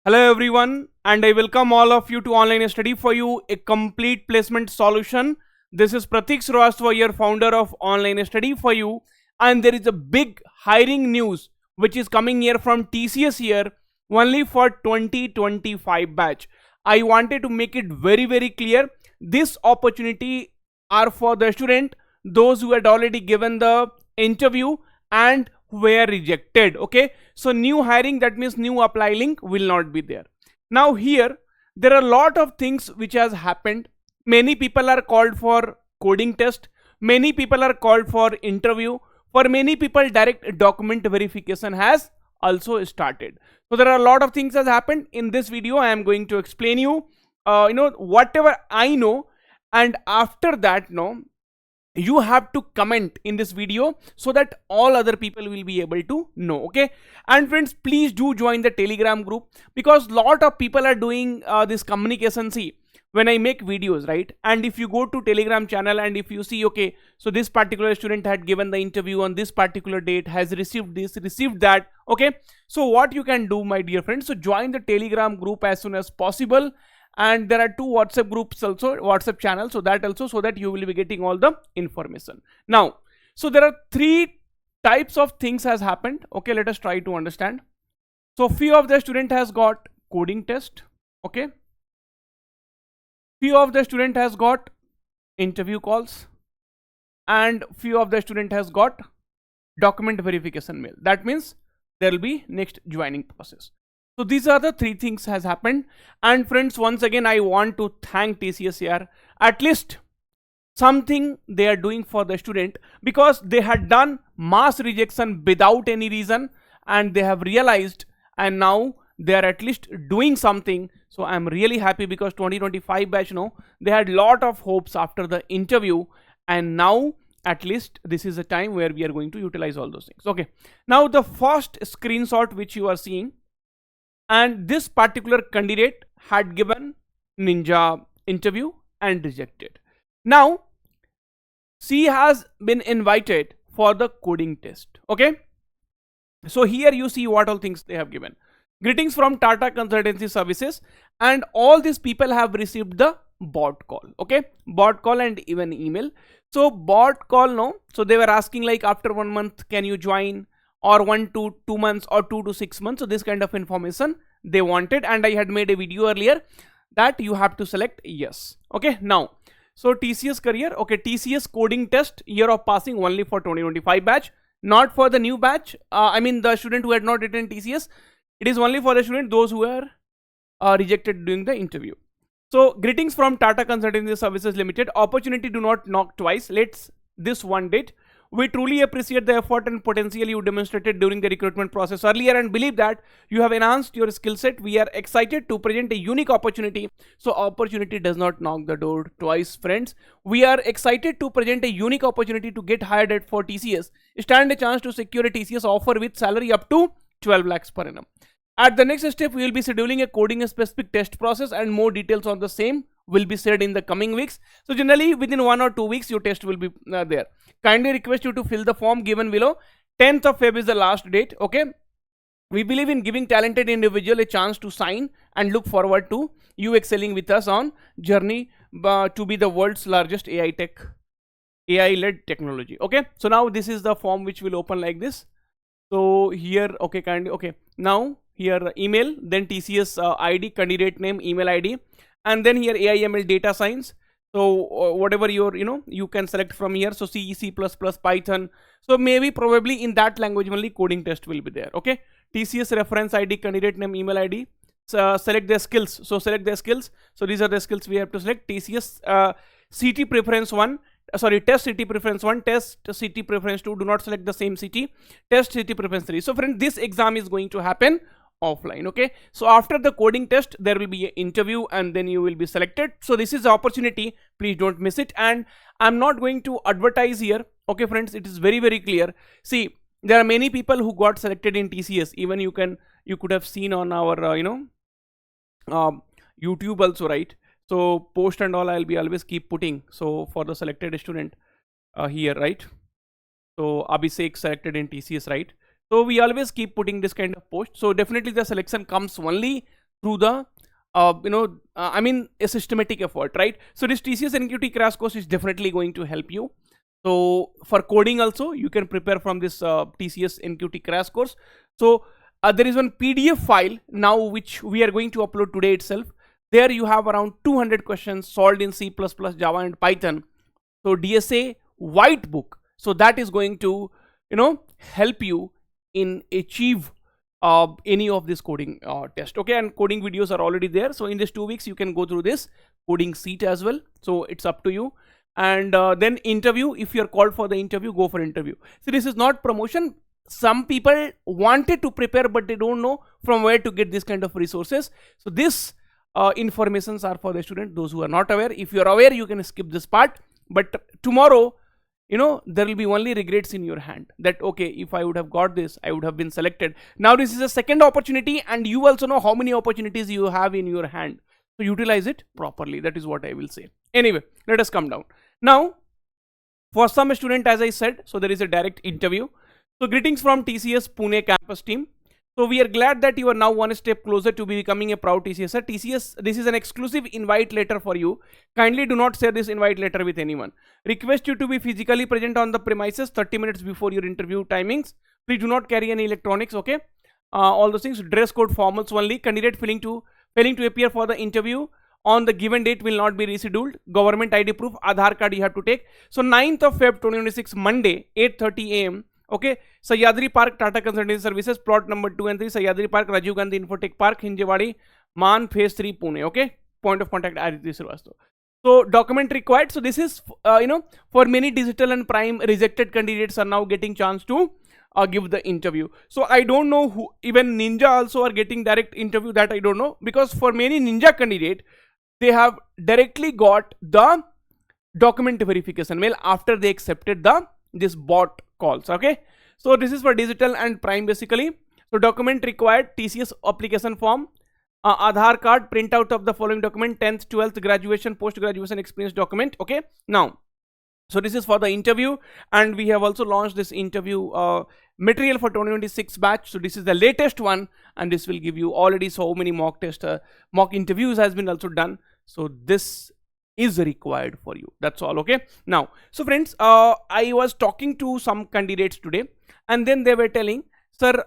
Hello everyone, and I welcome all of you to Online Study for You, a complete placement solution. This is Pratik Srivastava, your founder of Online Study for You, and there is a big hiring news which is coming here from TCS here only for 2025 batch. I wanted to make it very clear. This opportunity are for the student, those who had already given the interview and were rejected. Okay, so new hiring, that means new apply link will not be there. Now here there are a lot of things which has happened. Many people are called for coding test, many people are called for interview, for many people direct document verification has also started. So there are a lot of things has happened. In this video I am going to explain you whatever I know, and after that you have to comment in this video so that all other people will be able to know. Okay, and friends, please do join the Telegram group, because lot of people are doing this communication. See, when I make videos, right, and if you go to Telegram channel and if you see, okay, so this particular student had given the interview on this particular date, has received this, received that. Okay, so what you can do, my dear friends, so join the Telegram group as soon as possible. And there are two WhatsApp groups also, WhatsApp channels, so that you will be getting all the information. Now, so there are three types of things has happened. Okay, let us try to understand. So few of the student has got coding test. Okay, few of the student has got interview calls, and few of the student has got document verification mail. That means there will be next joining process. So these are the three things has happened. And friends, once again I want to thank TCS here. At least something they are doing for the student, because they had done mass rejection without any reason, and they have realized, and now they are at least doing something. So I'm really happy, because 2025 batch, they had lot of hopes after the interview, and now at least this is a time where we are going to utilize all those things. Okay, now the first screenshot which you are seeing, and this particular candidate had given ninja interview and rejected. Now she has been invited for the coding test. Okay, so here you see what all things they have given. Greetings from Tata Consultancy Services, and all these people have received the bot call. Okay, bot call and even email. So bot call, so they were asking like after 1 month can you join, or 1 to 2 months, or 2 to 6 months. So this kind of information they wanted, and I had made a video earlier that you have to select yes. Okay, now so TCS career, okay, TCS coding test, year of passing only for 2025 batch, not for the new batch. I mean the student who had not written TCS, it is only for the student those who were rejected during the interview. So greetings from Tata Consultancy Services Limited. Opportunity do not knock twice. Let's this one date. We truly appreciate the effort and potential you demonstrated during the recruitment process earlier, and believe that you have enhanced your skill set. We are excited to present a unique opportunity. So opportunity does not knock the door twice, friends. We are excited to present a unique opportunity to get hired at for TCS. Stand a chance to secure a TCS offer with salary up to 12 lakhs per annum. At the next step, we will be scheduling a coding specific test process, and more details on the same will be shared in the coming weeks. So generally within 1 or 2 weeks your test will be there. Kindly request you to fill the form given below. 10th of Feb is the last date. Okay, we believe in giving talented individual a chance to sign, and look forward to you excelling with us on journey to be the world's largest AI led technology. Okay, so now this is the form which will open like this. So here, okay, kindly, okay, now here email, then TCS ID, candidate name, email ID, and then here AIML data science. So whatever your you can select from here. So C, C++, Python. So maybe probably in that language only coding test will be there. Okay, TCS reference ID, candidate name, email ID. So select their skills. So select their skills. So these are the skills we have to select. TCS CT preference 1. Sorry, test city preference 1, test city preference 2. Do not select the same city. Test city preference 3. So friend, this exam is going to happen offline. Okay, so after the coding test there will be an interview, and then you will be selected. So this is the opportunity, please don't miss it. And I'm not going to advertise here. Okay friends, it is very clear. See, there are many people who got selected in TCS. Even you could have seen on our YouTube also, right? So post and all I'll be always keep putting. So for the selected student here, right? So Abhishek selected in TCS, right? So we always keep putting this kind of post. So definitely the selection comes only through the I mean a systematic effort, right? So this TCS NQT crash course is definitely going to help you. So for coding also you can prepare from this TCS NQT crash course. So there is one PDF file now which we are going to upload today itself. There you have around 200 questions solved in C++, Java and Python. So DSA white book, so that is going to help you in achieve any of this coding test. Okay, and coding videos are already there, so in this 2 weeks you can go through this coding seat as well, so it's up to you. And then interview, if you're called for the interview, go for interview. So this is not promotion. Some people wanted to prepare but they don't know from where to get this kind of resources. So this informations are for the student, those who are not aware. If you're aware, you can skip this part, but tomorrow there will be only regrets in your hand, that okay, if I would have got this, I would have been selected. Now this is a second opportunity, and you also know how many opportunities you have in your hand, so utilize it properly. That is what I will say. Anyway, let us come down now. For some student, as I said, so there is a direct interview. So greetings from TCS Pune campus team. So we are glad that you are now one step closer to becoming a proud TCSer. TCS, this is an exclusive invite letter for you. Kindly do not share this invite letter with anyone. Request you to be physically present on the premises 30 minutes before your interview timings. Please do not carry any electronics, okay? All those things. Dress code formals only. Candidate failing to appear for the interview on the given date will not be rescheduled. Government ID proof, Aadhaar card you have to take. So 9th of Feb 2026, Monday, 8:30 AM. Okay, Sahyadri Park, Tata Consultancy Services, plot number 2 and 3, Sahyadri Park, Rajiv Gandhi Infotech Park, Hinjewadi, Man, phase 3, Pune. Okay, point of contact Aditi Srivastava. So document required. So this is for many digital and prime rejected candidates are now getting chance to give the interview. So I don't know who, even Ninja also are getting direct interview, that I don't know, because for many Ninja candidate, they have directly got the document verification mail after they accepted this bot calls. Okay, so this is for digital and prime basically. So document required: TCS application form, Aadhaar card, printout of the following document, 10th 12th graduation, post graduation experience document. Okay, now so this is for the interview, and we have also launched this interview material for 2026 batch. So this is the latest one, and this will give you already so many mock test mock interviews has been also done. So this is required for you. That's all. Okay, now so friends, I was talking to some candidates today, and then they were telling, sir,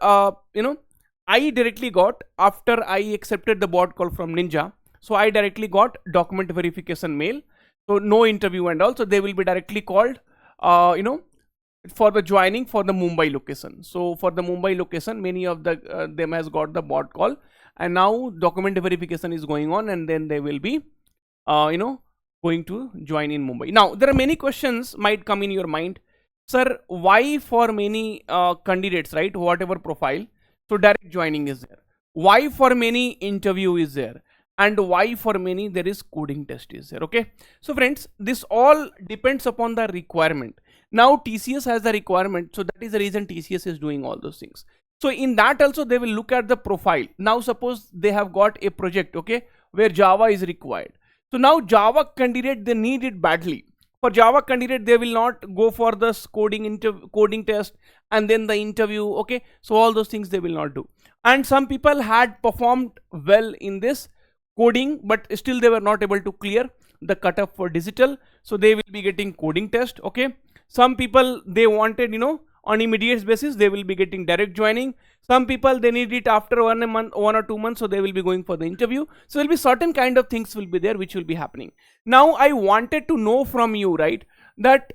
I directly got, after I accepted the bot call from Ninja, so I directly got document verification mail, so no interview and all. So they will be directly called for the joining for the Mumbai location. So for the Mumbai location, many of the them has got the bot call, and now document verification is going on, and then they will be going to join in Mumbai. Now there are many questions might come in your mind, sir, why for many candidates, right, whatever profile, so direct joining is there, why for many interview is there, and why for many there is coding test is there. Okay, so friends, this all depends upon the requirement. Now TCS has the requirement, so that is the reason TCS is doing all those things. So in that also they will look at the profile. Now suppose they have got a project, okay, where Java is required. So now Java candidate, they need it badly. For Java candidate, they will not go for the coding test and then the interview. Okay, so all those things they will not do. And some people had performed well in this coding, but still they were not able to clear the cutoff for digital, so they will be getting coding test. Okay, some people they wanted on immediate basis, they will be getting direct joining. Some people they need it after 1 month, 1 or 2 months, so they will be going for the interview. So there will be certain kind of things will be there which will be happening. Now I wanted to know from you, right, that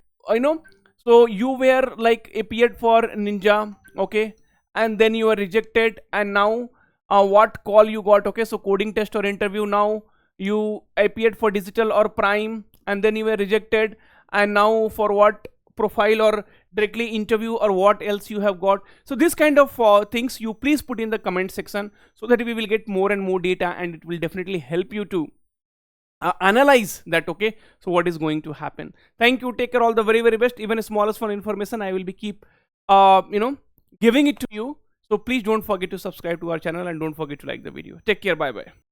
so you were like appeared for Ninja, okay, and then you were rejected, and now what call you got, okay, so coding test or interview. Now you appeared for digital or prime, and then you were rejected, and now for what profile or directly interview, or what else you have got. So this kind of things you please put in the comment section, so that we will get more and more data, and it will definitely help you to analyze that. Okay, so what is going to happen. Thank you, take care, all the very very best. Even smallest for information I will be keep giving it to you. So please don't forget to subscribe to our channel, and don't forget to like the video. Take care, bye bye.